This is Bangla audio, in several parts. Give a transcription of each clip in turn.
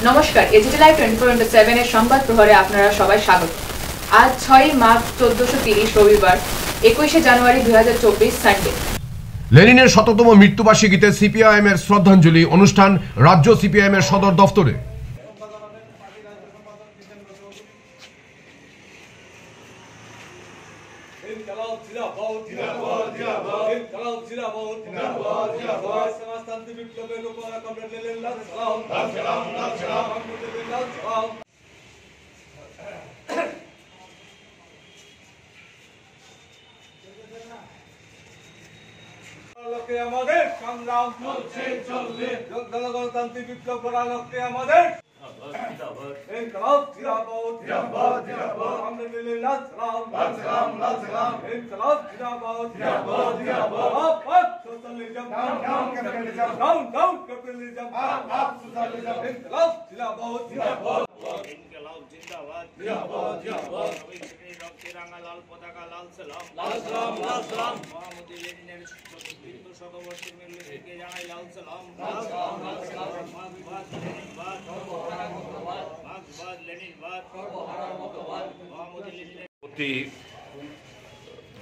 নমস্কার, এজিটি লাইভ 24/7 এর সংবাদ প্রহরে আপনারা সবাই স্বাগত। আজ 6 মার্চ 1430 রবিবার 21 জানুয়ারি 2024 সানডে। লেনিনের ১০০তম মৃত্যুবার্ষিকীতে সিপিআইএম এর শ্রদ্ধাঞ্জলি অনুষ্ঠান রাজ্য সিপিআইএম এর সদর দফতরে। আমাদের সংগ্রাম চলছে চলবে, গণতান্ত্রিক বিপ্লব করার লক্ষ্যে আমাদের तिरंगा लाल पताका लाल सलाम लाल सलाम लाल सलाम मोहम्मद लेनिনের শতবর্ষের মিলকে জানাই লাল সলাম লাল সলাম লাল সলাম মার্কসবাদ লেনিনবাদ মার্কসবাদ লেনিনবাদ মোহাম্মদ লেনিনের প্রতি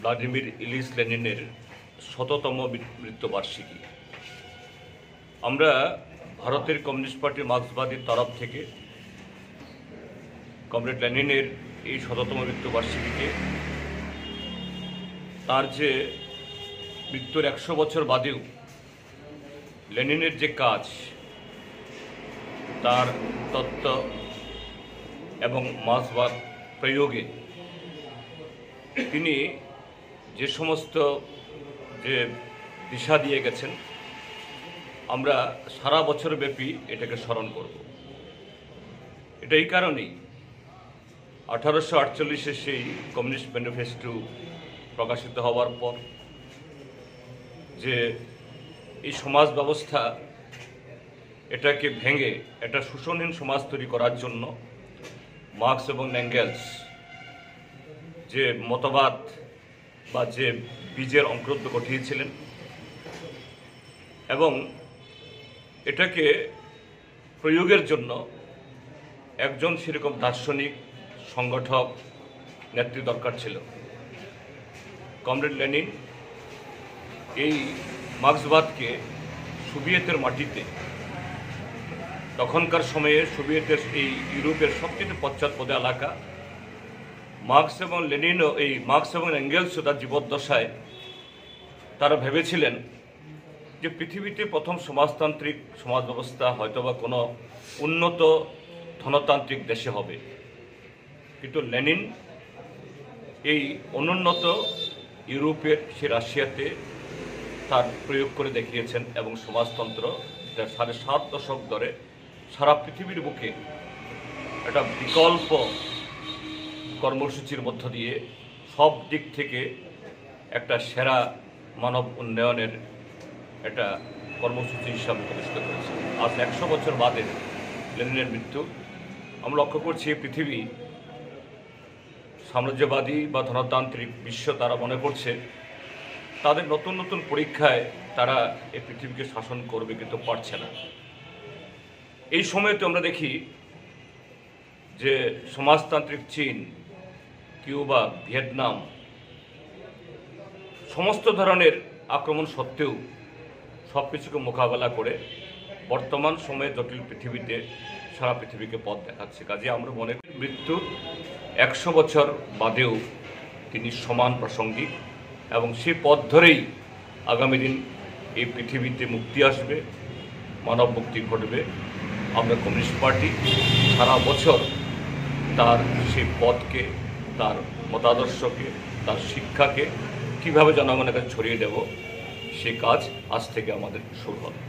ভ্লাদিমির ইলিচ লেনিনের ১০০তম মৃত্যুবার্ষিকী। আমরা ভারতের কমিউনিস্ট পার্টি মার্কসবাদীর তরফ থেকে কমরেড লেনিনের এই ১০০তম মৃত্যুবার্ষিকীকে তার যে মৃত্যুর ১০০ বছর বাদেও লেনিনের যে কাজ, তার তত্ত্ব এবং মার্ক্সবাদ প্রয়োগে তিনি যে সমস্ত যে দিশা দিয়ে গেছেন, আমরা সারা বছর ব্যাপী এটাকে স্মরণ করব। এটা এই কারণেই 1848-এ সেই কমিউনিস্ট ম্যানিফেস্টো প্রকাশিত হওয়ার পর যে এই সমাজ ব্যবস্থা এটাকে ভেঙে একটা শোষণহীন সমাজ তৈরি করার জন্য মার্কস এবং এঙ্গেলস যে মতবাদ বা যে বীজের অঙ্কুরোদ্গম ঘটিয়েছিলেন এবং এটাকে প্রয়োগের জন্য একজন সেরকম দার্শনিক সংগঠক নেত্রী দরকার ছিল। কমরেড লেনিন এই মার্ক্সবাদকে সোভিয়েতের মাটিতে, তখনকার সময়ে সোভিয়েতের এই ইউরোপের সবচেয়ে পশ্চাৎপদ এলাকা, মার্কস এবং লেনিনও এই মার্কস এবং এঙ্গেলসও তার জীবদ্দশায় তারা ভেবেছিলেন যে পৃথিবীতে প্রথম সমাজতান্ত্রিক সমাজ ব্যবস্থা হয়তোবা কোনো উন্নত ধনতান্ত্রিক দেশে হবে, কিন্তু লেনিন এই অনুন্নত ইউরোপের সে রাশিয়াতে তার প্রয়োগ করে দেখিয়েছেন এবং সমাজতন্ত্র এটা ৭.৫ দশক ধরে সারা পৃথিবীর বুকে একটা বিকল্প কর্মসূচির মধ্য দিয়ে সব দিক থেকে একটা সেরা মানব উন্নয়নের একটা কর্মসূচি হিসাবে প্রতিষ্ঠিত করেছে। আজ ১০০ বছর বাদে লেনিনের মৃত্যু আমরা লক্ষ্য করছি পৃথিবী সাম্রাজ্যবাদী বা ধনতান্ত্রিক বিশ্ব তারা মনে করছে তাদের নতুন নতুন পরীক্ষায় তারা এই পৃথিবীকে শাসন করবে, কিন্তু পারছে না। এই সময়তে আমরা দেখি যে সমাজতান্ত্রিক চীন, কিউবা, ভিয়েতনাম সমস্ত ধরনের আক্রমণ সত্ত্বেও সব কিছুকে মোকাবেলা করে বর্তমান সময়ে জটিল পৃথিবীতে সারা পৃথিবীকে পথ দেখাচ্ছে। কাজে আমরা মনে করি মৃত্যুর ১০০ বছর বাদেও তিনি সমান প্রাসঙ্গিক এবং সেই পথ ধরেই আগামী দিন এই পৃথিবীতে মুক্তি আসবে, মানব মুক্তি ঘটবে। আমরা কমিউনিস্ট পার্টি সারা বছর তার সেই পথকে, তার মতাদর্শকে, তার শিক্ষাকে কীভাবে জনগণের কাছে ছড়িয়ে দেব, সে কাজ আজ থেকে আমাদের শুরু হবে।